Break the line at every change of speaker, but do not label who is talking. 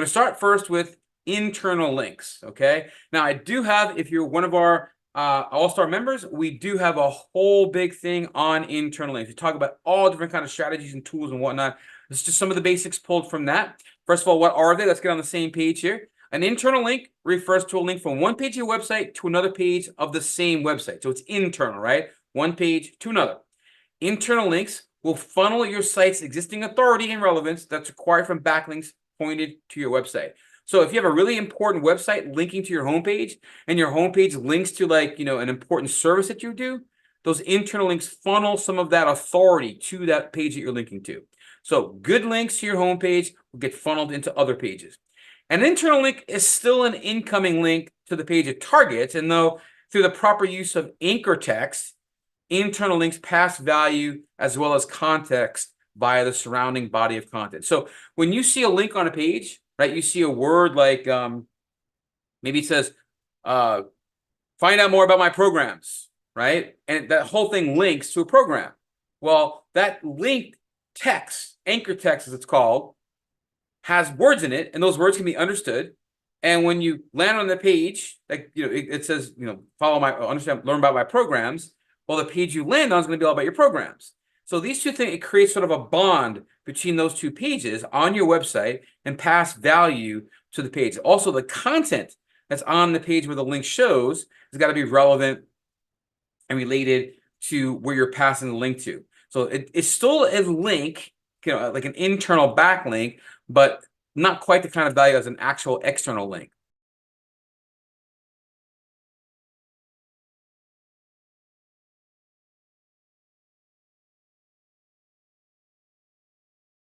to start first with internal links, okay? Now, I do have, if you're one of our all-star members, we do have a whole big thing on internal links. We talk about all different kind of strategies and tools and whatnot. This is just some of the basics pulled from that. First of all, what are they? Let's get on the same page here. An internal link refers to a link from one page of your website to another page of the same website. So it's internal, right? One page to another. Internal links will funnel your site's existing authority and relevance that's required from backlinks pointed to your website. So if you have a really important website linking to your homepage and your homepage links to an important service that you do, those internal links funnel some of that authority to that page that you're linking to. So good links to your homepage will get funneled into other pages. An internal link is still an incoming link to the page it targets, and though through the proper use of anchor text, internal links pass value as well as context via the surrounding body of content. So when you see a link on a page, right, you see a word like maybe it says, find out more about my programs, right? And that whole thing links to a program. Well, that linked text, anchor text as it's called, has words in it, and those words can be understood. And when you land on the page, like it says, follow my, understand, learn about my programs. Well, the page you land on is going to be all about your programs. So these two things, it creates sort of a bond between those two pages on your website and pass value to the page. Also, the content that's on the page where the link shows has got to be relevant and related to where you're passing the link to. So it's still a link, like an internal backlink, but not quite the kind of value as an actual external link.